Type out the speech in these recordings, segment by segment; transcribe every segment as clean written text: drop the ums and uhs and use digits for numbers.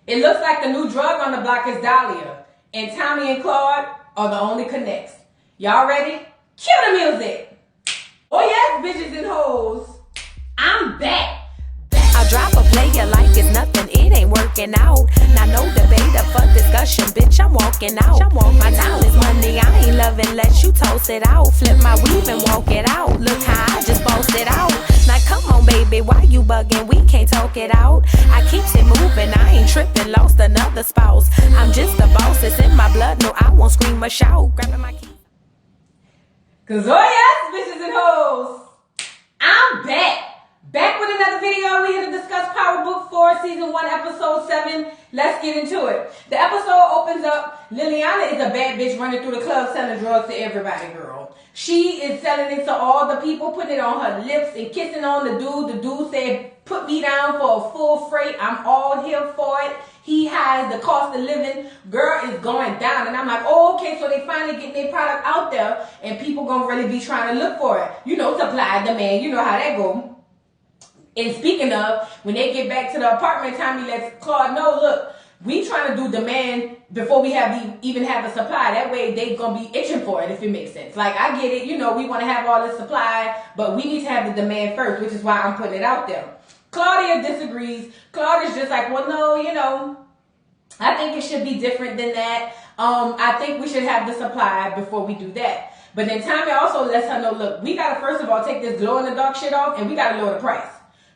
It looks like the new drug on the block is Dahlia, and Tommy and Claude are the only connects. Y'all ready? Cue the music. Oh yes, bitches and hoes, I'm back. I drop a player like it's nothing, it ain't working out. Now no debate or fuck discussion, bitch, I'm walking out. My time is money, I ain't loving, let you toast it out. Flip my weave and walk it out, look how I just bossed it out. Now come on baby, why you bugging, we can't talk it out. I keeps it moving, I ain't tripping, lost another spouse. I'm just a boss, it's in my blood, no I won't scream or shout. Grabbing my keys. Cause oh yes, bitches and hoes, I'm back. Back with another video. We here to discuss Power Book 4, Season 1, Episode 7. Let's get into it. The episode opens up. Liliana is a bad bitch running through the club selling drugs to everybody, girl. She is selling it to all the people, putting it on her lips and kissing on the dude. The dude said, put me down for a full freight. I'm all here for it. He has the cost of living. Girl is going down. And I'm like, oh, okay, so they finally get their product out there and people gonna really be trying to look for it. You know, supply, demand. You know how that go. And speaking of, when they get back to the apartment, Tommy lets Claude know, look, we trying to do demand before we even have the supply. That way they gonna be itching for it, if it makes sense. Like, I get it, you know, we want to have all this supply, but we need to have the demand first, which is why I'm putting it out there. Claudia disagrees. Claudia's just like, well, no, you know, I think it should be different than that. I think we should have the supply before we do that. But then Tommy also lets her know, look, we gotta first of all take this glow in the dark shit off, and we gotta lower the price.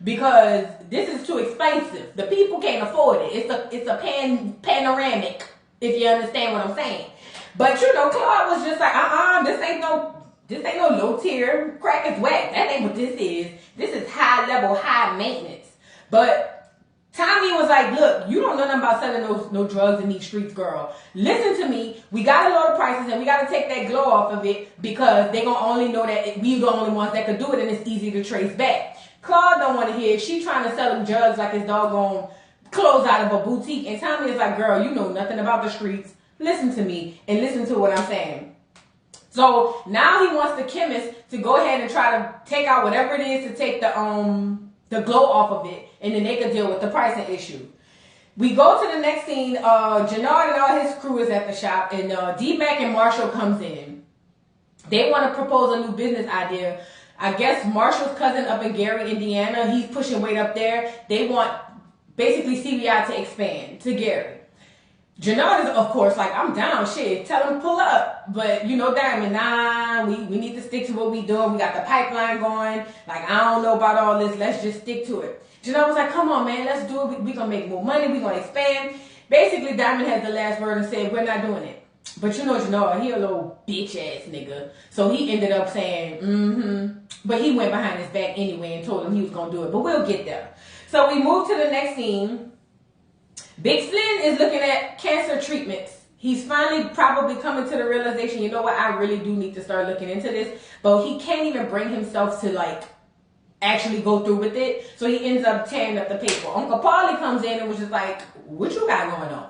Because this is too expensive. The people can't afford it. It's a panoramic, if you understand what I'm saying. But you know, Claude was just like, this ain't no low tier. Crack is whack. That ain't what this is. This is high level, high maintenance. But Tommy was like, look, you don't know nothing about selling no drugs in these streets, girl. Listen to me. We gotta lower the prices and we gotta take that glow off of it because they gonna only know that we the only ones that could do it and it's easy to trace back. Claude don't want to hear it. She trying to sell him drugs like his doggone clothes out of a boutique. And Tommy is like, girl, you know nothing about the streets. Listen to me and listen to what I'm saying. So now he wants the chemist to go ahead and try to take out whatever it is to take the glow off of it. And then they can deal with the pricing issue. We go to the next scene. Jannard and all his crew is at the shop. And D-Mac and Marshall comes in. They want to propose a new business idea. I guess Marshall's cousin up in Gary, Indiana, he's pushing weight up there. They want basically CBI to expand to Gary. Jannard is, of course, like, I'm down, shit. Tell him pull up. But, you know, Diamond, nah, we need to stick to what we doing. We got the pipeline going. Like, I don't know about all this. Let's just stick to it. Jannard was like, come on, man, let's do it. We gonna make more money. We gonna expand. Basically, Diamond has the last word and said, we're not doing it. But you know Jannard, he a little bitch-ass nigga. So he ended up saying, But he went behind his back anyway and told him he was going to do it. But we'll get there. So we move to the next scene. Big Flynn is looking at cancer treatments. He's finally probably coming to the realization, you know what, I really do need to start looking into this. But he can't even bring himself to, like, actually go through with it. So he ends up tearing up the paper. Uncle Paulie comes in and was just like, what you got going on?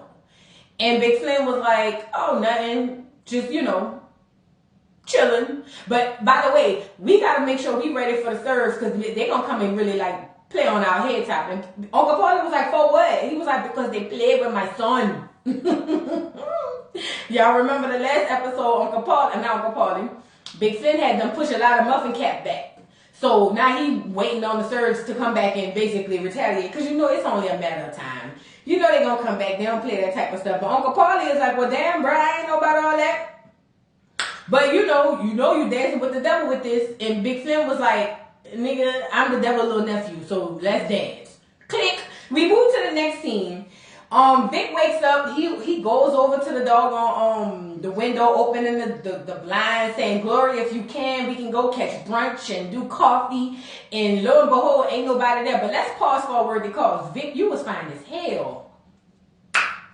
And Big Flynn was like, oh, nothing. Just, you know, chilling. But by the way, we got to make sure we ready for the serves because they're going to come and really like play on our head top. And Uncle Paulie was like, for what? He was like, because they played with my son. Y'all remember the last episode, Uncle Paulie, Big Flynn had them push a lot of Muffin Cap back. So now he waiting on the surge to come back and basically retaliate because you know it's only a matter of time. You know they gonna come back. They don't play that type of stuff. But Uncle Paulie is like, well, damn, bro, I ain't know about all that. But you know you dancing with the devil with this. And Big Flynn was like, nigga, I'm the devil's little nephew, so let's dance. Click. We move to the next scene. Vic wakes up. He goes over to the doggone the window, opening the blind, saying, Gloria, if you can, we can go catch brunch and do coffee. And lo and behold, ain't nobody there. But let's pause for a word because Vic, you was fine as hell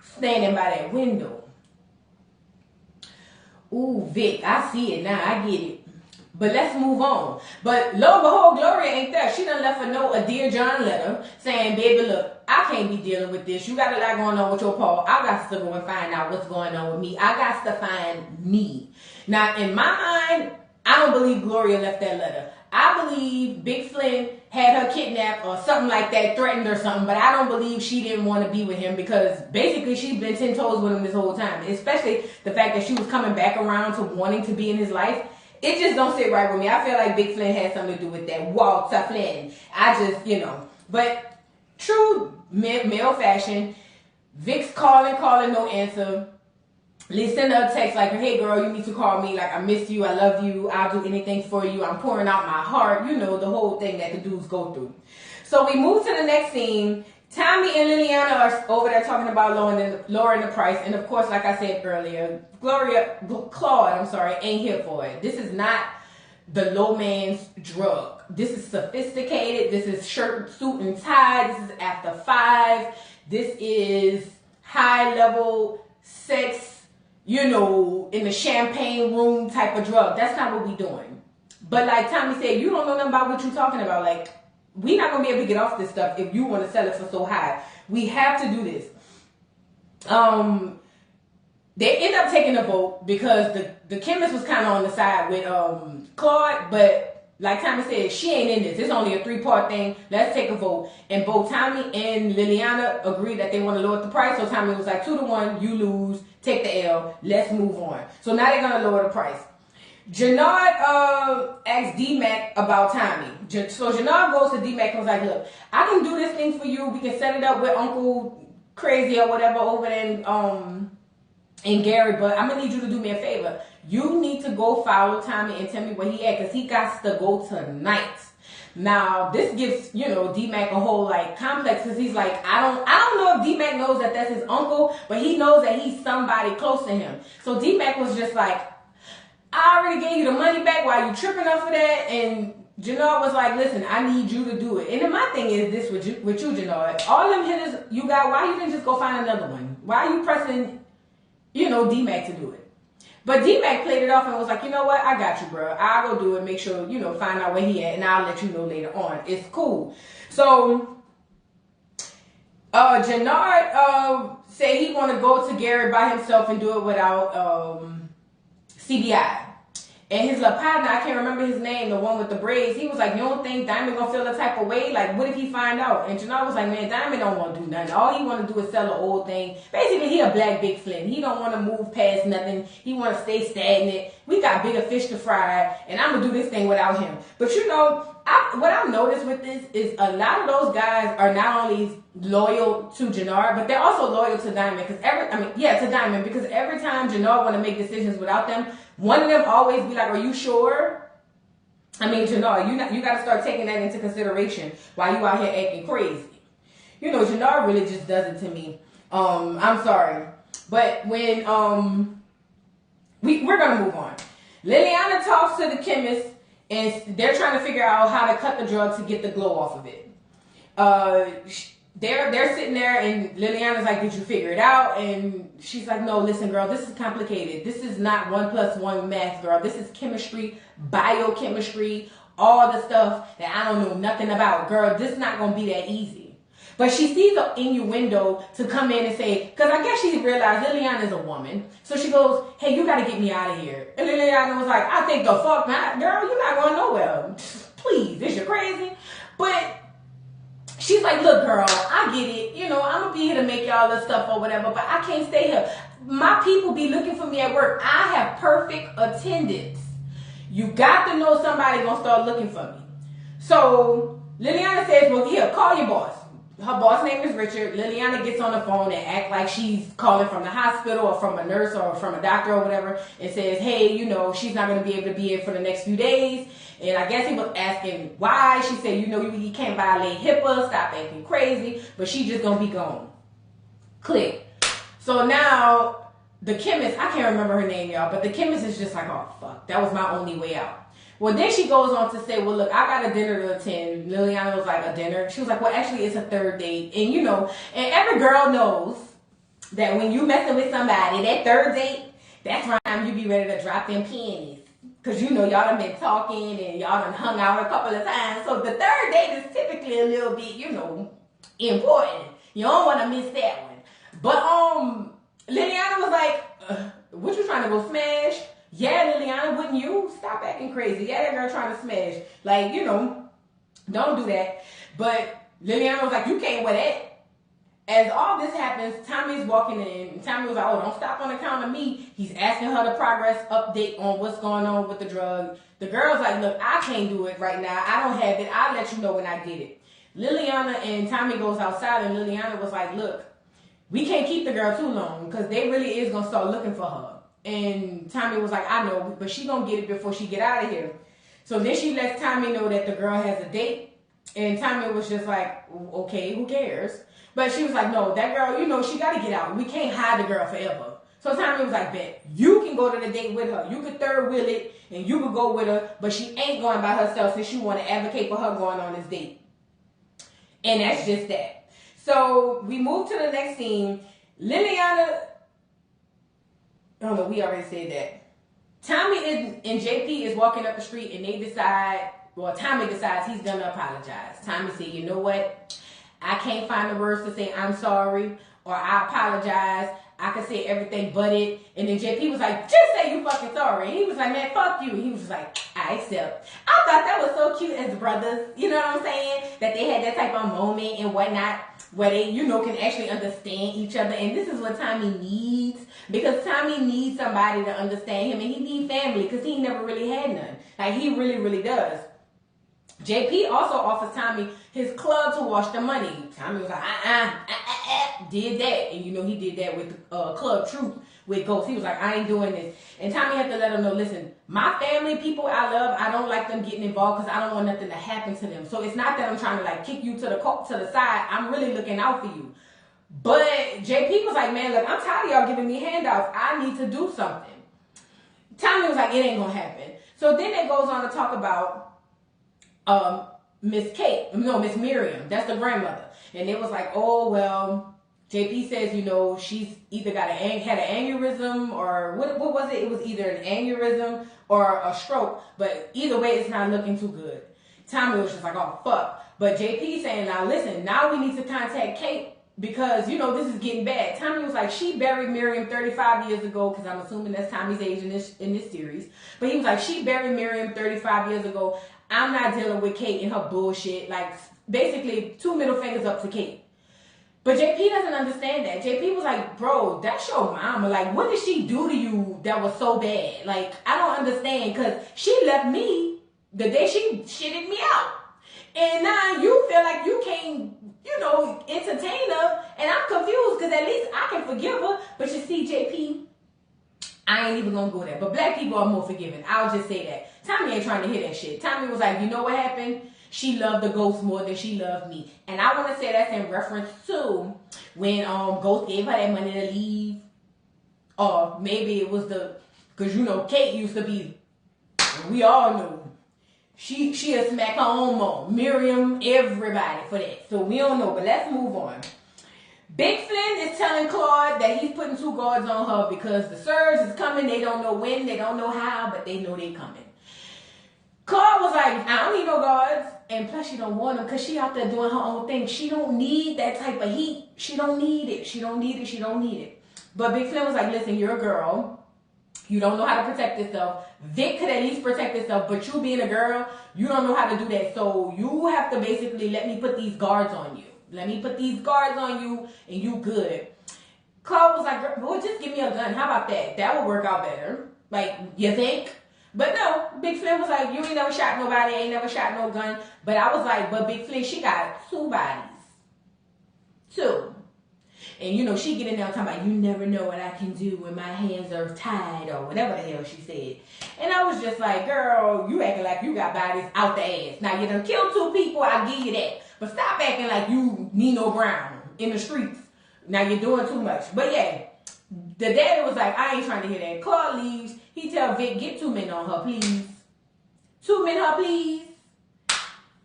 standing by that window. Ooh, Vic, I see it now. I get it. But let's move on. But lo and behold, Gloria ain't there. She done left a note, a Dear John letter, saying, baby, look, I can't be dealing with this. You got a lot going on with your Paul. I got to go and find out what's going on with me. I got to find me. Now, in my mind, I don't believe Gloria left that letter. I believe Big Flynn had her kidnapped or something like that, threatened or something, but I don't believe she didn't want to be with him because basically she's been 10 toes with him this whole time. Especially the fact that she was coming back around to wanting to be in his life. It just don't sit right with me. I feel like Big Flynn had something to do with that. Walter Flynn. I just, But true male fashion, Vic's calling, no answer. Lee send her a text like, hey girl, you need to call me. Like, I miss you, I love you, I'll do anything for you. I'm pouring out my heart. The whole thing that the dudes go through. So we move to the next scene. Tommy and Liliana are over there talking about lowering the price. And of course, like I said earlier, Claude, ain't here for it. This is not the low man's drug. This is sophisticated. This is shirt, suit, and tie. This is after 5. This is high level sex, in the champagne room type of drug. That's not what we doing. But like Tommy said, you don't know nothing about what you're talking about. Like, we're not going to be able to get off this stuff if you want to sell it for so high. We have to do this. They end up taking a vote because the chemist was kind of on the side with Claude, but like Tommy said, she ain't in this. It's only a 3-part thing. Let's take a vote. And both Tommy and Liliana agreed that they want to lower the price. So Tommy was like, 2-1, you lose, take the L, let's move on. So now they're going to lower the price. Jannard asked D-Mac about Tommy. So Jannard goes to D-Mac and was like, look, I can do this thing for you. We can set it up with Uncle Crazy or whatever over there in Gary, but I'm going to need you to do me a favor. You need to go follow Tommy and tell me where he at, because he got to go tonight. Now, this gives, D-Mac a whole, complex, because he's like, I don't know if D-Mac knows that that's his uncle, but he knows that he's somebody close to him. So D-Mac was just like, I already gave you the money back while you tripping up for that, and Jannard was like, listen, I need you to do it. And then my thing is this with you, Jannard. All them hitters you got, why you didn't just go find another one? Why are you pressing, D-Mac to do it? But D-Mac played it off and was like, you know what? I got you, bro. I'll go do it. Make sure, find out where he at. And I'll let you know later on. It's cool. So, Jannard said he want to go to Gary by himself and do it without CBI. And his little partner, I can't remember his name, the one with the braids, he was like, you don't think Diamond gonna feel the type of way? Like, what if he find out? And Jannard was like, man, Diamond don't want to do nothing. All he want to do is sell the old thing. Basically, he a black Big Flynn. He don't want to move past nothing. He want to stay stagnant. We got bigger fish to fry, and I'm going to do this thing without him. But what I've noticed with this is a lot of those guys are not only loyal to Jannard, but they're also loyal to Diamond. To Diamond, because every time Jannard want to make decisions without them, one of them always be like, are you sure? Jannard, you got to start taking that into consideration while you out here acting crazy. Jannard really just does it to me. I'm sorry. But when, we're going to move on. Liliana talks to the chemist, and they're trying to figure out how to cut the drug to get the glow off of it. They're sitting there, and Liliana's like, did you figure it out? And she's like, no, listen, girl, this is complicated. This is not 1 + 1 math, girl. This is chemistry, biochemistry, all the stuff that I don't know nothing about. Girl, this is not going to be that easy. But she sees an innuendo to come in and say, because I guess she realized Liliana is a woman. So she goes, hey, you got to get me out of here. And Liliana was like, I think the fuck not. Girl, you're not going nowhere. Please, is you crazy? But she's like, look, girl, I get it. I'm going to be here to make y'all this stuff or whatever, but I can't stay here. My people be looking for me at work. I have perfect attendance. You got to know somebody going to start looking for me. So Liliana says, well, here, call your boss. Her boss name is Richard. Liliana gets on the phone and act like she's calling from the hospital or from a nurse or from a doctor or whatever, and says, hey, she's not going to be able to be in for the next few days. And I guess he was asking why. She said, you can't violate HIPAA, stop acting crazy, but she just going to be gone. Click. So now the chemist, I can't remember her name, y'all, but the chemist is just like, oh, fuck, that was my only way out. Well, then she goes on to say, well, look, I got a dinner to attend. Liliana was like, a dinner? She was like, well, actually, it's a third date. And, and every girl knows that when you messing with somebody, that third date, that's time you be ready to drop them panties. Because, y'all done been talking and y'all done hung out a couple of times. So the third date is typically a little bit, important. You don't want to miss that one. But Liliana was like, what you trying to go smash? Yeah, Liliana, wouldn't you? Stop acting crazy. Yeah, that girl trying to smash. Like, don't do that. But Liliana was like, you can't wear that. As all this happens, Tommy's walking in. Tommy was like, oh, don't stop on account of me. He's asking her the progress update on what's going on with the drug. The girl's like, look, I can't do it right now. I don't have it. I'll let you know when I get it. Liliana and Tommy goes outside, and Liliana was like, look, we can't keep the girl too long because they really is going to start looking for her. And Tommy was like, I know, but she going to get it before she get out of here. So then she lets Tommy know that the girl has a date. And Tommy was just like, okay, who cares? But she was like, no, that girl, she got to get out. We can't hide the girl forever. So Tommy was like, bet, you can go to the date with her. You could third wheel it and you could go with her, but she ain't going by herself since you want to advocate for her going on this date. And that's just that. So we move to the next scene. Liliana, oh no, we already said that. Tommy and JP is walking up the street and they decide, Tommy decides he's going to apologize. Tommy said, you know what? I can't find the words to say I'm sorry or I apologize. I could say everything but it. And then JP was like, just say you fucking sorry. And he was like, man, fuck you. And he was just like, I accept. I thought that was so cute as brothers. You know what I'm saying? That they had that type of moment and whatnot where they, can actually understand each other. And this is what Tommy needs. Because Tommy needs somebody to understand him. And he needs family because he never really had none. Like, he really, really does. JP also offers Tommy his club to wash the money. Tommy was like, did that. And he did that with Club Truth with Ghost. He was like, I ain't doing this. And Tommy had to let him know, listen, my family, people I love, I don't like them getting involved because I don't want nothing to happen to them. So it's not that I'm trying to like kick you to the side. I'm really looking out for you. But JP was like, man, look, I'm tired of y'all giving me handouts. I need to do something. Tommy was like, it ain't gonna happen. So then it goes on to talk about Miss Miriam, that's the grandmother. And it was like, oh, well, JP says, she's either had an aneurysm or what was it? It was either an aneurysm or a stroke, but either way, it's not looking too good. Tommy was just like, oh, fuck. But JP saying, now listen, now we need to contact Kate because, this is getting bad. Tommy was like, she buried Miriam 35 years ago, because I'm assuming that's Tommy's age in this series. But he was like, she buried Miriam 35 years ago. I'm not dealing with Kate and her bullshit. Like, basically, 2 middle fingers up to Kate. But JP doesn't understand that. JP was like, bro, that's your mama. Like, what did she do to you that was so bad? Like, I don't understand, because she left me the day she shitted me out. And now you feel like you can't, entertain her. And I'm confused, because at least I can forgive her. But you see, JP, I ain't even gonna go there. But black people are more forgiving. I'll just say that. Tommy ain't trying to hear that shit. Tommy was like, you know what happened? She loved the Ghost more than she loved me. And I want to say that's in reference to when Ghost gave her that money to leave. Or maybe it was because Kate used to be, we all know, she'll smack her own mom. Miriam, everybody for that. So we don't know, but let's move on. Big Flynn is telling Claude that he's putting 2 guards on her because the surge is coming. They don't know when, they don't know how, but they know they're coming. Claude was like, I don't need no guards. And plus, she don't want them because she out there doing her own thing. She don't need that type of heat. She don't need it. She don't need it. She don't need it. But Big Flynn was like, listen, you're a girl. You don't know how to protect yourself. Vic could at least protect yourself, but you being a girl, you don't know how to do that. So you have to basically let me put these guards on you. Let me put these guards on you and you good. Claude was like, boy, just give me a gun. How about that? That would work out better. Like, you think? But no, Big Flynn was like, you ain't never shot nobody, ain't never shot no gun. But I was like, but Big Flynn, she got 2 bodies. 2. And she get in there talking about, you never know what I can do when my hands are tied or whatever the hell she said. And I was just like, girl, you acting like you got bodies out the ass. Now, you done killed 2 people, I'll give you that. But stop acting like you Nino Brown in the streets. Now you're doing too much. But yeah, the daddy was like, I ain't trying to hear that. Claude leaves. He tell Vic, get 2 men on her, please. 2 men her, please.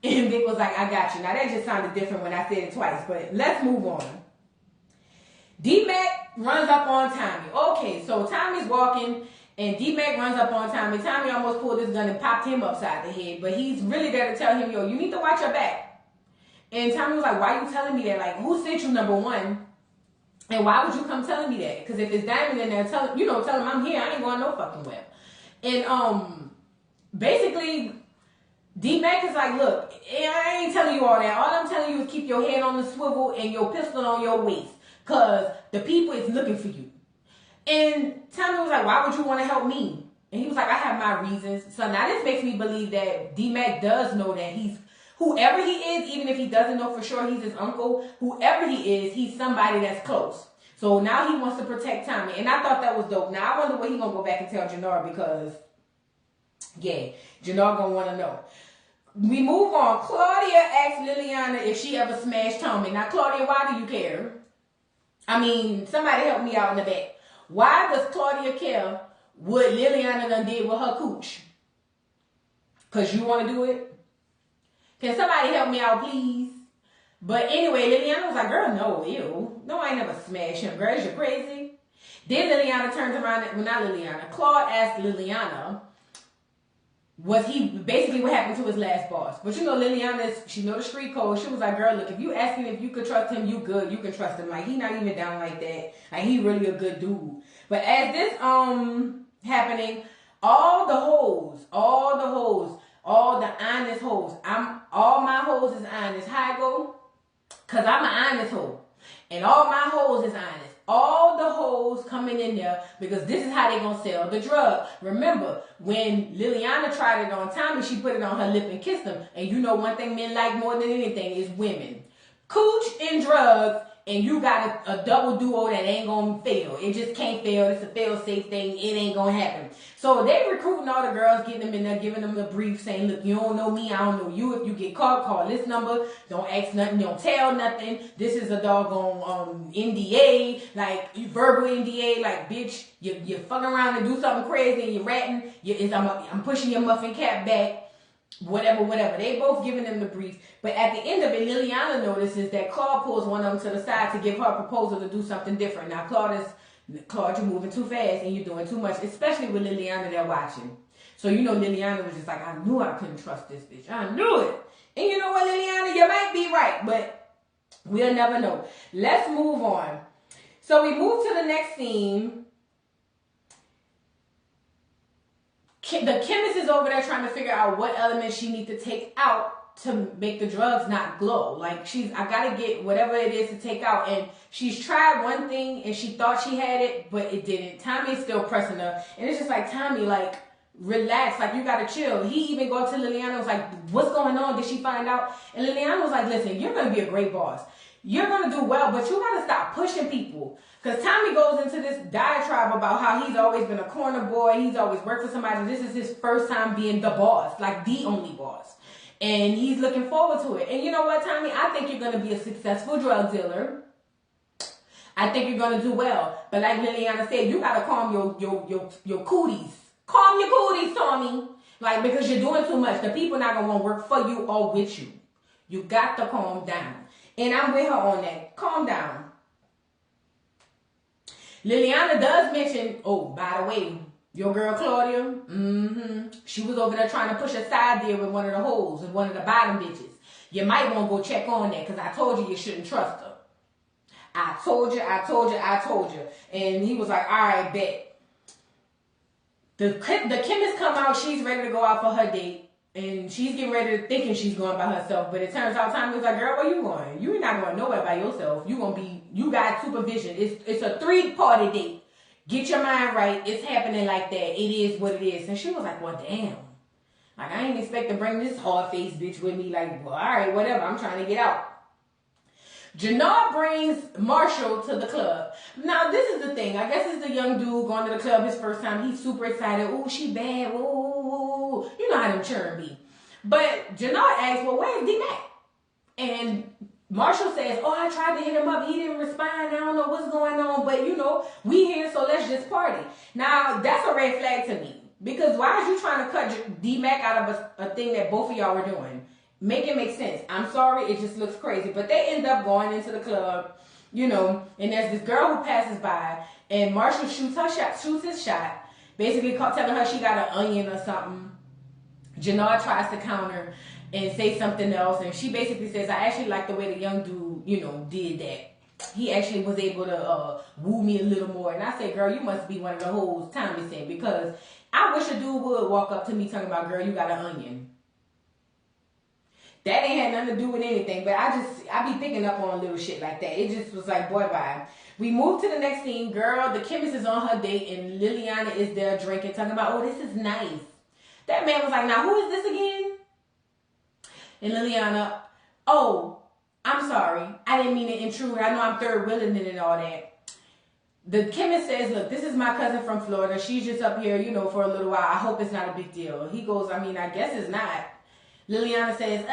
And Vic was like, I got you. Now that just sounded different when I said it twice. But let's move on. D-Mac runs up on Tommy. Okay, so Tommy's walking. And D-Mac runs up on Tommy. Tommy almost pulled his gun and popped him upside the head. But he's really there to tell him, yo, you need to watch your back. And Tommy was like, why are you telling me that? Like, who sent you, number one? And why would you come telling me that? Because if it's Diamond in there, tell him I'm here. I ain't going no fucking well. And basically, D-Mac is like, look, I ain't telling you all that. All I'm telling you is keep your head on the swivel and your pistol on your waist. Because the people is looking for you. And Tommy was like, why would you want to help me? And he was like, I have my reasons. So now this makes me believe that D-Mac does know that he's, whoever he is, even if he doesn't know for sure he's his uncle, whoever he is, he's somebody that's close. So now he wants to protect Tommy. And I thought that was dope. Now I wonder what he going to go back and tell Jannar because, yeah, Jannar going to want to know. We move on. Claudia asked Liliana if she ever smashed Tommy. Now, Claudia, why do you care? I mean, somebody help me out in the back. Why does Claudia care what Liliana done did with her cooch? Because you want to do it? Can somebody help me out, please? But anyway, Liliana was like, girl, no, ew. No, I ain't never smashed him. Girl, is you crazy? Then Liliana turns around, well, not Liliana. Claude asked Liliana, was he basically what happened to his last boss? But you know, Liliana, she know the street code. She was like, girl, look, if you ask him if you could trust him, you good. You can trust him. Like, he not even down like that. Like, he really a good dude. But as this happening, all the honest hoes, all my hoes is honest. How I go? Cause I'm an honest hoe. And all my hoes is honest. All the hoes coming in there because this is how they gonna sell the drug. Remember, when Liliana tried it on Tommy, she put it on her lip and kissed him. And you know one thing men like more than anything is women. Cooch and drugs, and you got a double duo that ain't gonna fail. It just can't fail. It's a fail-safe thing. It ain't gonna happen. So they recruiting all the girls, getting them in there, giving them the brief, saying, look, you don't know me, I don't know you. If you get caught, call this number. Don't ask nothing, don't tell nothing. This is a doggone NDA, like you verbal NDA, like bitch, you fucking around and do something crazy and you're ratting. I'm pushing your muffin cap back. Whatever. They both giving them the brief. But at the end of it, Liliana notices that Claude pulls one of them to the side to give her a proposal to do something different. Now, Claude, you're moving too fast and you're doing too much, especially with Liliana there watching. So, you know, Liliana was just like, I knew I couldn't trust this bitch. I knew it. And you know what, Liliana, you might be right, but we'll never know. Let's move on. So we move to the next scene. The chemist is over there trying to figure out what elements she needs to take out to make the drugs not glow. Like, I gotta get whatever it is to take out. And she's tried one thing and she thought she had it, but it didn't. Tommy's still pressing her. And it's just like, Tommy, like, relax. Like, you gotta chill. He even go to Liliana, was like, what's going on? Did she find out? And Liliana was like, listen, you're gonna be a great boss. You're gonna do well, but you gotta stop pushing people. Because Tommy goes into this diatribe about how he's always been a corner boy. He's always worked for somebody. This is his first time being the boss, like the only boss. And he's looking forward to it. And you know what, Tommy? I think you're going to be a successful drug dealer. I think you're going to do well. But like Liliana said, you got to calm your cooties. Calm your cooties, Tommy. Like, because you're doing too much. The people not going to want to work for you or with you. You got to calm down. And I'm with her on that. Calm down. Liliana does mention, oh, by the way, your girl Claudia, she was over there trying to push a side deal with one of the hoes and one of the bottom bitches. You might want to go check on that because I told you shouldn't trust her. I told you. And he was like, all right, bet. The chemist come out, she's ready to go out for her date. And she's getting ready to thinking she's going by herself. But it turns out Tommy was like, girl, where you going? You're not going nowhere by yourself. You got supervision. It's a 3-party date. Get your mind right. It's happening like that. It is what it is. And she was like, well, damn. Like, I ain't expect to bring this hard-faced bitch with me. Like, well, all right, whatever. I'm trying to get out. Jannar brings Marshall to the club. Now, this is the thing. I guess it's the young dude going to the club his first time. He's super excited. Ooh, she bad. Ooh. You know how them children be. But Jannar asks, well, where's D-Mac? And Marshall says, oh, I tried to hit him up. He didn't respond. I don't know what's going on. But, you know, we here, so let's just party. Now, that's a red flag to me. Because why is you trying to cut D-Mac out of a thing that both of y'all were doing? Make it make sense. I'm sorry, it just looks crazy. But they end up going into the club, you know, and there's this girl who passes by, and Marshall shoots his shot, basically telling her she got an onion or something. Jannar tries to counter and say something else, and she basically says, I actually like the way the young dude, you know, did that. he actually was able to woo me a little more. And I said, girl, you must be one of the hoes Tommy sent, because I wish a dude would walk up to me talking about, girl, you got an onion. That ain't had nothing to do with anything, but I be picking up on little shit like that. It just was like, boy, bye. We moved to the next scene. Girl, the chemist is on her date, and Liliana is there drinking, talking about, oh, this is nice. That man was like, now, who is this again? And Liliana, oh, I'm sorry. I didn't mean to intrude. I know I'm third wheeling it and all that. The chemist says, look, this is my cousin from Florida. She's just up here, for a little while. I hope it's not a big deal. He goes, I mean, I guess it's not. Liliana says,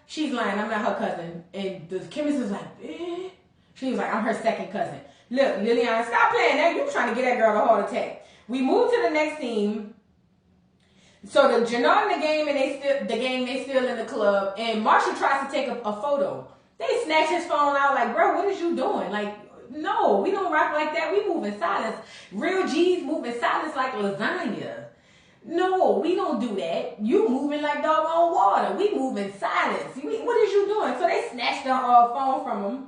she's lying. I'm not her cousin. And the chemist was like, eh. She was like, I'm her second cousin. Look, Liliana, stop playing that. You trying to get that girl a heart attack. We move to the next scene. So the Jannard in the game, and they still in the club, and Marshall tries to take a photo. They snatch his phone out like, bro, what is you doing? Like, no, we don't rock like that. We move in silence. Real G's move in silence like lasagna. No, we don't do that. You moving like doggone water. We move in silence. What is you doing? So they snatched the phone from him.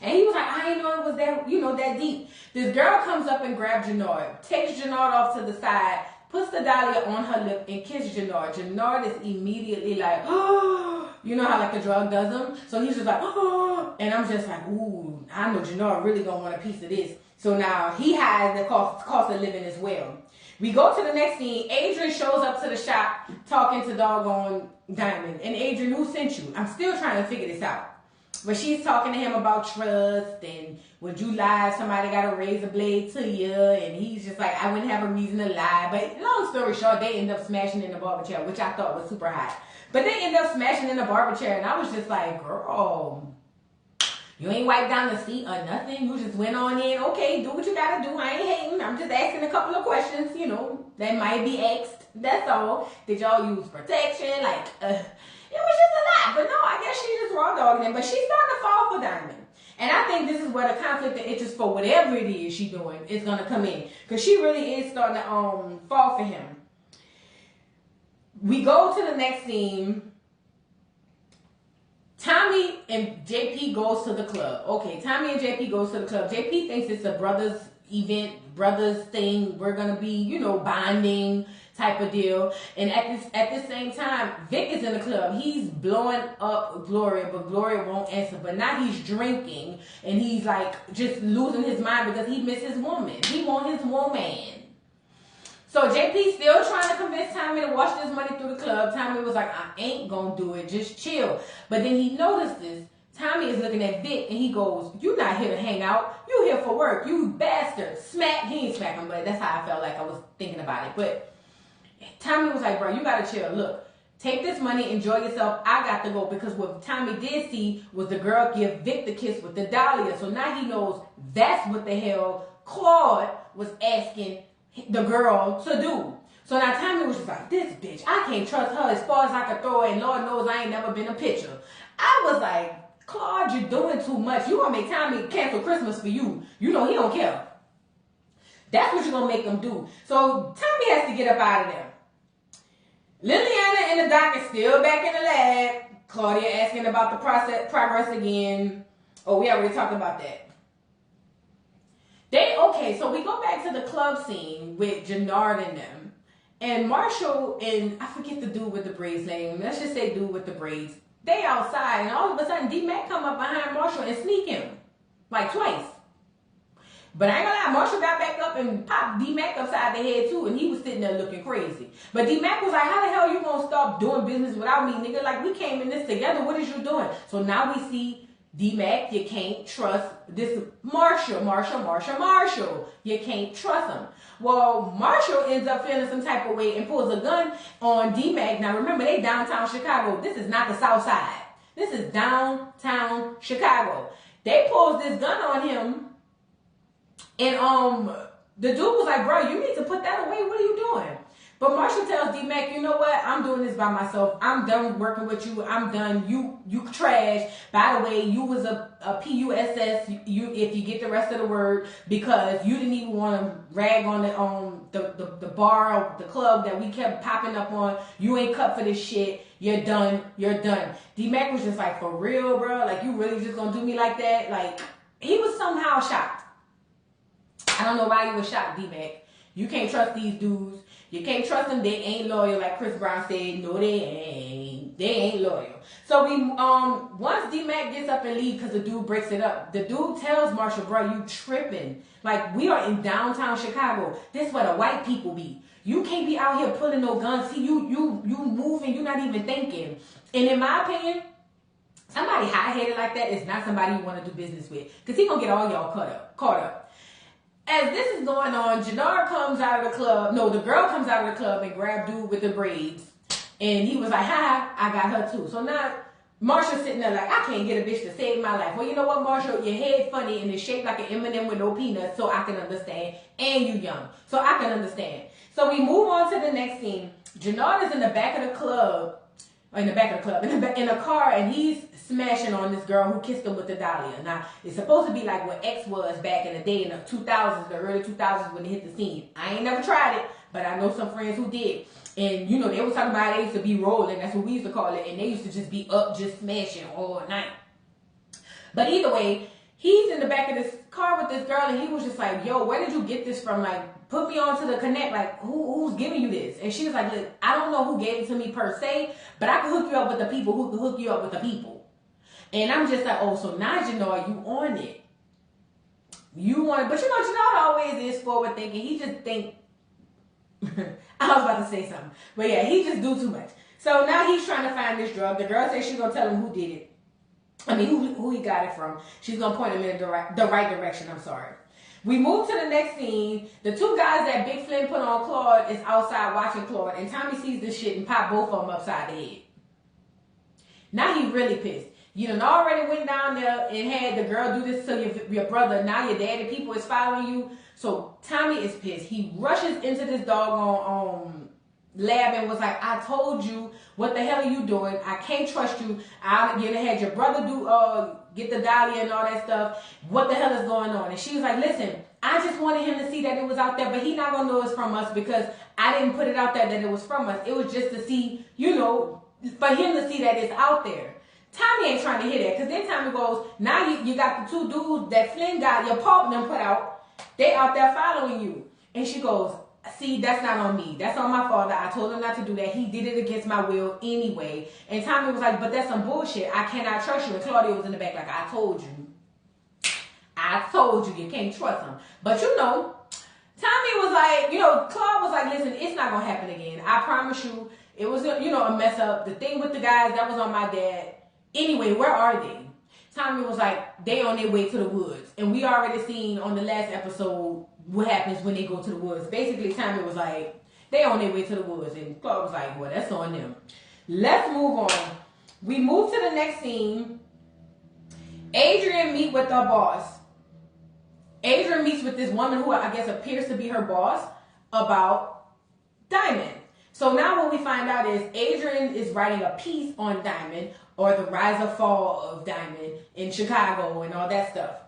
And he was like, I didn't know it was that, that deep. This girl comes up and grabs Jannard, takes Jannard off to the side, puts the dahlia on her lip and kisses Jannard. Jannard is immediately like, oh, you know how like a drug does them? So he's just like, oh, and I'm just like, ooh, I know Jannard really gonna want a piece of this. So now he has the cost of living as well. We go to the next scene. Adrian shows up to the shop talking to doggone Diamond. And Adrian, who sent you? I'm still trying to figure this out. But she's talking to him about trust, and would you lie if somebody got a razor blade to you? And he's just like, I wouldn't have a reason to lie. But long story short, they end up smashing in the barber chair, which I thought was super hot. But they end up smashing in the barber chair, and I was just like, girl, you ain't wiped down the seat or nothing. You just went on in. Okay, do what you gotta do. I ain't hating. I'm just asking a couple of questions, that might be asked. That's all. Did y'all use protection? It was just a lot. But no, I guess she just raw dogging him. But she's starting to fall for Diamond. And I think this is where the conflict of interest for whatever it is she's doing is going to come in. Because she really is starting to fall for him. We go to the next scene. Tommy and JP goes to the club. Okay, Tommy and JP goes to the club. JP thinks it's a brothers event, brothers thing. We're going to be, bonding type of deal. And at the same time, Vic is in the club. He's blowing up Gloria, but Gloria won't answer. But now he's drinking, and he's like just losing his mind because he misses his woman. He wants his woman. So JP still trying to convince Tommy to wash this money through the club. Tommy was like, I ain't gonna do it, just chill. But then he notices Tommy is looking at Vic, and he goes, you not here to hang out. You here for work, you bastard. Smack. He ain't smacking, but that's how I felt like I was thinking about it. But Tommy was like, bro, you gotta chill. Look, take this money, enjoy yourself. I got to go, because what Tommy did see was the girl give Vic the kiss with the dahlia. So now he knows that's what the hell Claude was asking the girl to do. So now Tommy was just like, this bitch, I can't trust her as far as I can throw it, and Lord knows I ain't never been a pitcher. I was like, Claude, you're doing too much. You gonna make Tommy cancel Christmas for you. You know he don't care. That's what you're gonna make him do. So Tommy has to get up out of there. Liliana and the doc is still back in the lab. Claudia asking about the progress again. Oh, we already talked about that. So we go back to the club scene with Jannard and them. And Marshall and, I forget the dude with the braids name. Let's just say dude with the braids. They outside, and all of a sudden D-Mac come up behind Marshall and sneak him. Like twice. But I ain't gonna lie, Marshall got back up and popped D-Mac upside the head too, and he was sitting there looking crazy. But D-Mac was like, how the hell you gonna stop doing business without me, nigga? Like, we came in this together, what is you doing? So now we see D-Mac, you can't trust this Marshall. You can't trust him. Well, Marshall ends up feeling some type of way and pulls a gun on D-Mac. Now remember, they downtown Chicago. This is not the South Side. This is downtown Chicago. They pulls this gun on him. And the dude was like, bro, you need to put that away. What are you doing? But Marshall tells D-Mac, you know what? I'm doing this by myself. I'm done working with you. I'm done. You trash. By the way, you was a PUSS, if you get the rest of the word, because you didn't even want to rag on the bar or the club that we kept popping up on. You ain't cut for this shit. You're done. You're done. D-Mac was just like, for real, bro? Like, you really just gonna do me like that? Like, he was somehow shocked. I don't know why he was shocked, D-Mac. You can't trust these dudes. You can't trust them. They ain't loyal, like Chris Brown said. No, they ain't. They ain't loyal. So we, once D-Mac gets up and leaves because the dude breaks it up, the dude tells Marshall, bro, you tripping. Like, we are in downtown Chicago. This is where the white people be. You can't be out here pulling no guns. See, you moving, you're not even thinking. And in my opinion, somebody high-headed like that is not somebody you want to do business with. Because he gonna get all y'all caught up. As this is going on, Jannard comes out of the club. No, the girl comes out of the club and grabs dude with the braids. And he was like, ha, I got her too. So now Marshall's sitting there like, I can't get a bitch to save my life. Well, you know what, Marshall? Your head funny and it's shaped like an M&M with no peanuts, so I can understand. And you young, so I can understand. So we move on to the next scene. Jannard is in the back of the club. In a car, and he's smashing on this girl who kissed him with the dahlia. Now, it's supposed to be like what X was back in the day in the 2000s, the early 2000s when they hit the scene. I ain't never tried it, but I know some friends who did. And, you know, they were talking about they used to be rolling. That's what we used to call it. And they used to just be up, just smashing all night. But either way, he's in the back of this car with this girl, and he was just like, yo, where did you get this from? Like, put me on to the connect. Like, who's giving you this? And she was like, look, I don't know who gave it to me per se, but I can hook you up with the people who can hook you up with the people. And I'm just like, oh, so now you know, you on it. You want it. But you know, Jannard always is forward thinking. He just think, I was about to say something. But yeah, he just do too much. So now he's trying to find this drug. The girl says she's going to tell him who did it. I mean, who he got it from. She's going to point him in the right direction. I'm sorry. We move to the next scene. The two guys that Big Flynn put on Claude is outside watching Claude. And Tommy sees this shit and pop both of them upside the head. Now he really pissed. You done already went down there and had the girl do this to your brother. Now your daddy people is following you. So Tommy is pissed. He rushes into this doggone lab and was like, I told you, what the hell are you doing? I can't trust you. You had your brother get the dahlia and all that stuff. What the hell is going on? And she was like, listen, I just wanted him to see that it was out there, but he not gonna know it's from us because I didn't put it out there that it was from us. It was just to see, you know, for him to see that it's out there. Tommy ain't trying to hear that, because then Tommy goes, now you got the two dudes that Flynn got, your pop them put out, they out there following you. And she goes, see, that's not on me. That's on my father. I told him not to do that. He did it against my will anyway. And Tommy was like, but that's some bullshit. I cannot trust you. And Claudia was in the back like, I told you, you can't trust him. But you know, Tommy was like, you know, Claude was like, listen, it's not going to happen again. I promise you, it was, you know, a mess up. The thing with the guys, that was on my dad. Anyway, where are they? Tommy was like, they on their way to the woods. And we already seen on the last episode what happens when they go to the woods. Basically, Tommy was like, they on their way to the woods. And Claude was like, well, that's on them. Let's move on. We move to the next scene. Adrian meet with her boss. Adrian meets with this woman who I guess appears to be her boss about Diamond. So now what we find out is Adrian is writing a piece on Diamond, or the rise or fall of Diamond in Chicago and all that stuff.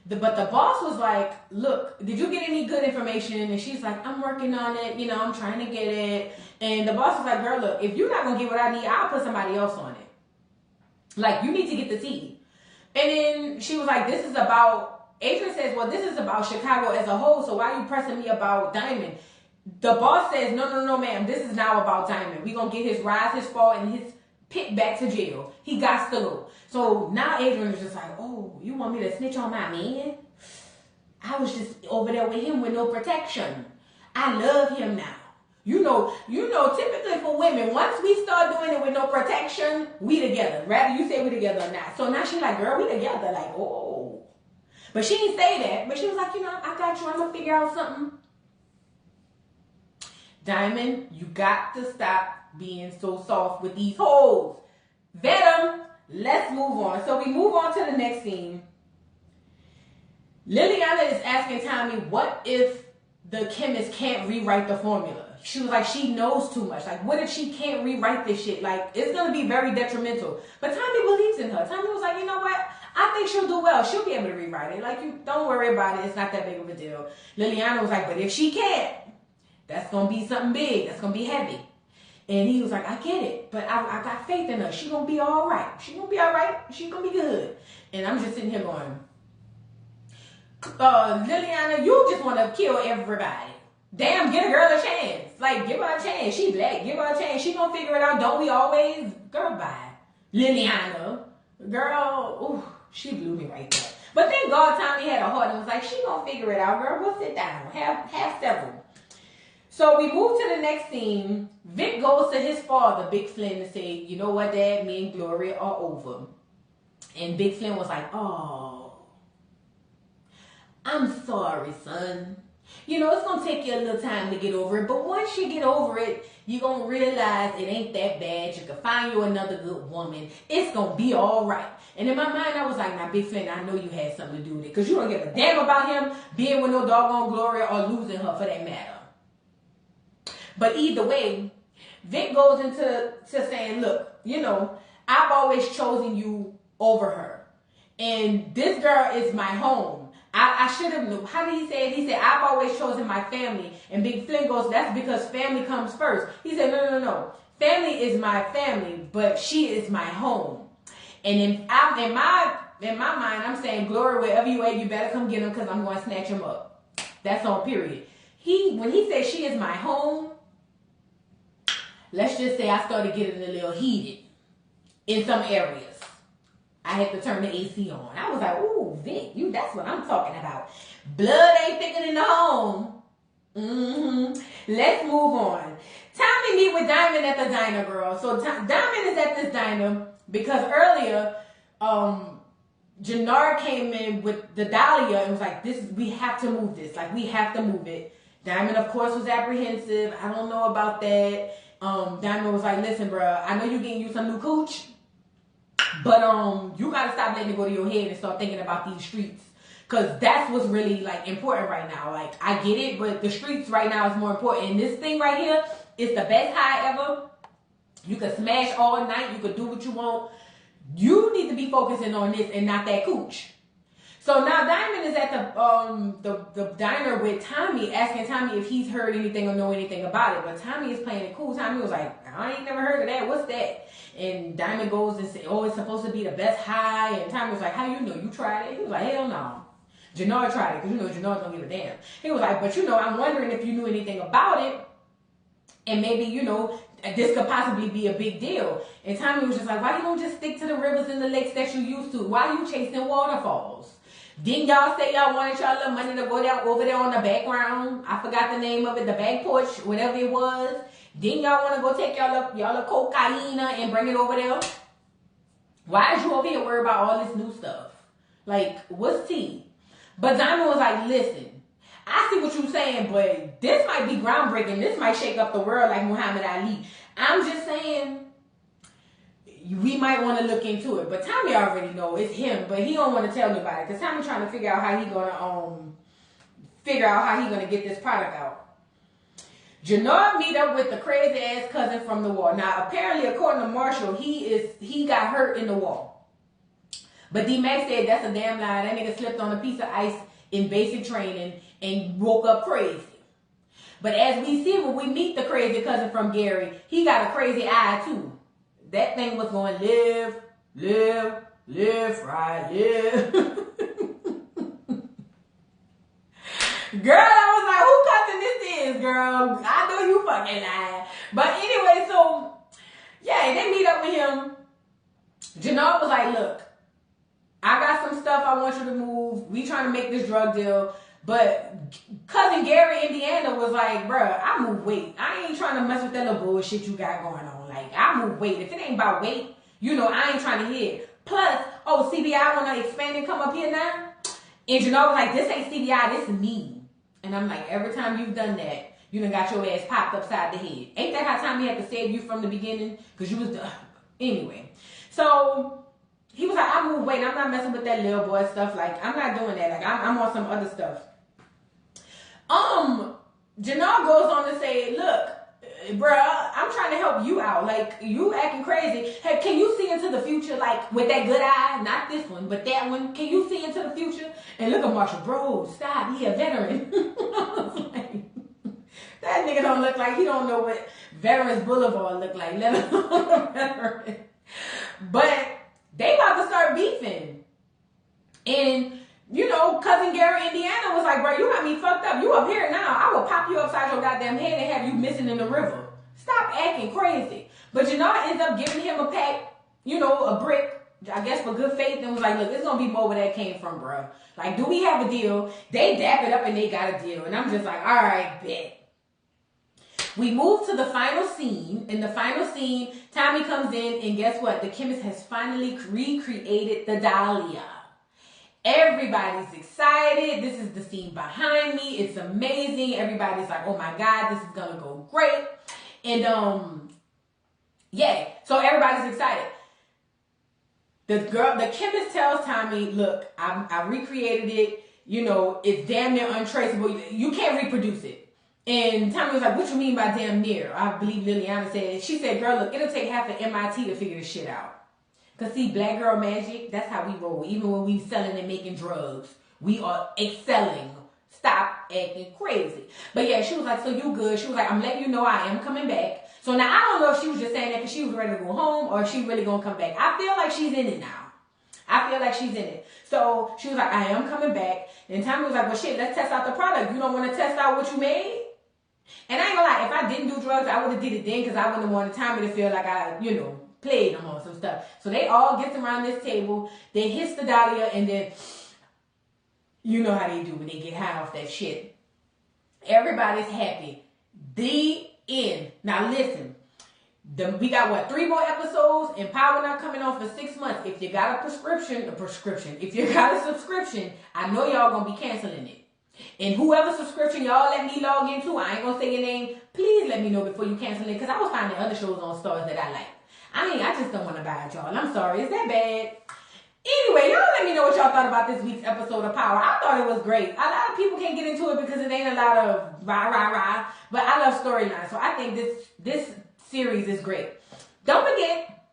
But the boss was like, look, did you get any good information? And she's like, I'm working on it. You know, I'm trying to get it. And the boss was like, girl, look, if you're not going to get what I need, I'll put somebody else on it. Like, you need to get the tea. And then she was like, this is about, Adrian says, well, this is about Chicago as a whole. So why are you pressing me about Diamond? The boss says, no, ma'am. This is now about Diamond. We're going to get his rise, his fall, and his pit back to jail. He got to go. So now Adrian is just like, oh, you want me to snitch on my man? I was just over there with him with no protection. I love him now. You know, typically for women, once we start doing it with no protection, we together. Rather you say we together or not. So now she's like, girl, we together. Like, oh. But she didn't say that. But she was like, you know, I got you. I'm going to figure out something. Diamond, you got to stop being so soft with these hoes. Vet them. Let's move on. So we move on to the next scene. Liliana is asking Tommy, what if the chemist can't rewrite the formula? She was like, she knows too much. Like, what if she can't rewrite this shit? Like, it's going to be very detrimental. But Tommy believes in her. Tommy was like, you know what? I think she'll do well. She'll be able to rewrite it. Like, you don't worry about it. It's not that big of a deal. Liliana was like, but if she can't, that's going to be something big. That's going to be heavy. And he was like, I get it, but I got faith in her. She gonna be all right. She gonna be all right. She gonna be good. And I'm just sitting here going, Liliana, you just want to kill everybody. Damn, give a girl a chance. Like, give her a chance. She black. Give her a chance. She gonna figure it out. Don't we always? Girl, bye. Liliana. Girl, ooh, she blew me right there. But thank God Tommy had a heart and was like, she gonna figure it out, girl. We'll sit down. Have several. So we move to the next scene. Vic goes to his father, Big Flynn, to say, you know what, Dad? Me and Gloria are over. And Big Flynn was like, oh, I'm sorry, son. You know, it's going to take you a little time to get over it. But once you get over it, you're going to realize it ain't that bad. You can find you another good woman. It's going to be all right. And in my mind, I was like, now, Big Flynn, I know you had something to do with it. Because you don't give a damn about him being with no doggone Gloria or losing her for that matter. But either way, Vic goes into saying, look, you know, I've always chosen you over her. And this girl is my home. I should have known. How did he say it? He said, I've always chosen my family. And Big Flynn goes, that's because family comes first. He said, no. Family is my family, but she is my home. And in my mind, I'm saying, Gloria, wherever you at, you better come get him because I'm going to snatch him up. That's on period. When he said she is my home, let's just say I started getting a little heated in some areas. I had to turn the AC on. I was like, ooh, Vic, that's what I'm talking about. Blood ain't thicker than the home. Let's move on. Tommy meet with Diamond at the diner, girl. So Diamond is at this diner because earlier, Jannard came in with the Dahlia and was like, we have to move this. Like, we have to move it. Diamond, of course, was apprehensive. I don't know about that. Diamond was like, listen, bro, I know you're getting you some new cooch, but you gotta stop letting it go to your head and start thinking about these streets. Cause that's what's really like important right now. Like, I get it, but the streets right now is more important. And this thing right here is the best high ever. You can smash all night, you can do what you want. You need to be focusing on this and not that cooch. So now Diamond is at the diner with Tommy, asking Tommy if he's heard anything or know anything about it. But Tommy is playing it cool. Tommy was like, I ain't never heard of that. What's that? And Diamond goes and says, oh, it's supposed to be the best high. And Tommy was like, how you know? You tried it? He was like, hell no. Jannard tried it because, you know, Jannard don't give a damn. He was like, but, you know, I'm wondering if you knew anything about it. And maybe, you know, this could possibly be a big deal. And Tommy was just like, why you don't just stick to the rivers and the lakes that you used to? Why are you chasing waterfalls? Didn't y'all say y'all wanted y'all little money to go down over there on the background? I forgot the name of it, the back porch, whatever it was. Didn't y'all want to go take y'all little cocaine and bring it over there? Why is you over here worried about all this new stuff? Like, what's tea? But Diamond was like, listen, I see what you're saying, but this might be groundbreaking. This might shake up the world like Muhammad Ali. I'm just saying, we might want to look into it. But Tommy already know it's him, but he don't want to tell nobody because Tommy trying to figure out how he gonna get this product out. Jannard meet up with the crazy ass cousin from the war. Now apparently, according to Marshall, he got hurt in the war. But D-Mac said that's a damn lie. That nigga slipped on a piece of ice in basic training and woke up crazy. But as we see when we meet the crazy cousin from Gary, he got a crazy eye too. That thing was going live, right, live. Girl, I was like, who cousin this is, girl? I know you fucking lying. But anyway, so, yeah, they meet up with him. Jannard was like, look, I got some stuff I want you to move. We trying to make this drug deal. But cousin Gary, Indiana, was like, bruh, I move weight. I ain't trying to mess with that little bullshit you got going on. Like, I move weight. If it ain't about weight, you know, I ain't trying to hear it. Plus, CBI want to expand and come up here now? And Jannard was like, this ain't CBI, this is me. And I'm like, every time you've done that, you done got your ass popped upside the head. Ain't that how Tommy had to save you from the beginning? Because you was anyway. So he was like, I move weight. I'm not messing with that little boy stuff. Like, I'm not doing that. Like, I'm on some other stuff. Jannard goes on to say, look, bruh, I'm trying to help you out. Like, you acting crazy. Hey, can you see into the future? Like, with that good eye? Not this one, but that one. Can you see into the future? And look at Marshall. Bro, stop. He a veteran. I was like, that nigga don't look like he don't know what Veterans Boulevard look like. Let alone veteran. But they about to start beefing. And, you know, Cousin Gary, Indiana was like, bro, you got me fucked up. You up here now. I will pop you upside your goddamn head and have you missing in the river. Stop acting crazy. But Janard ends up giving him a pack, you know, a brick, I guess for good faith, and was like, look, it's going to be more where that came from, bro. Like, do we have a deal? They dap it up and they got a deal. And I'm just like, all right, bet. We move to the final scene. In the final scene, Tommy comes in, and guess what? The chemist has finally recreated the Dahlia. Everybody's excited. This is the scene behind me. It's amazing. Everybody's like, oh my God, this is going to go great. And, yeah, so everybody's excited. The chemist tells Tommy, look, I recreated it. You know, it's damn near untraceable. You can't reproduce it. And Tommy was like, what you mean by damn near? I believe Liliana said, she said, girl, look, it'll take half an MIT to figure this shit out. Because see, black girl magic, that's how we roll. Even when we selling and making drugs, we are excelling. Stop acting crazy. But yeah, she was like, so you good? She was like, I'm letting you know I am coming back. So now I don't know if she was just saying that because she was ready to go home or if she really going to come back. I feel like she's in it now. I feel like she's in it. So she was like, I am coming back. And Tommy was like, well, shit, let's test out the product. You don't want to test out what you made? And I ain't gonna lie, if I didn't do drugs, I would have did it then because I wouldn't have wanted Tommy to feel like I, you know, played him on some stuff. So they all get around this table. They hiss the Dahlia and then, you know how they do when they get high off that shit. Everybody's happy. The end. Now listen, we got what, 3 more episodes and Power not coming on for 6 months. If you got a prescription, if you got a subscription, I know y'all gonna be canceling it. And whoever subscription y'all let me log into, I ain't gonna say your name, please let me know before you cancel it because I was finding other shows on Stars that I like. I just don't want to buy it, y'all. I'm sorry. Is that bad? Anyway, y'all let me know what y'all thought about this week's episode of Power. I thought it was great. A lot of people can't get into it because it ain't a lot of rah, rah, rah. But I love storylines. So I think this series is great. Don't forget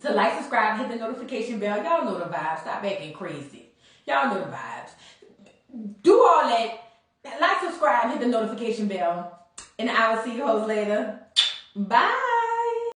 to like, subscribe, hit the notification bell. Y'all know the vibes. Stop acting crazy. Y'all know the vibes. Do all that. Like, subscribe, hit the notification bell. And I will see you hoes later. Bye.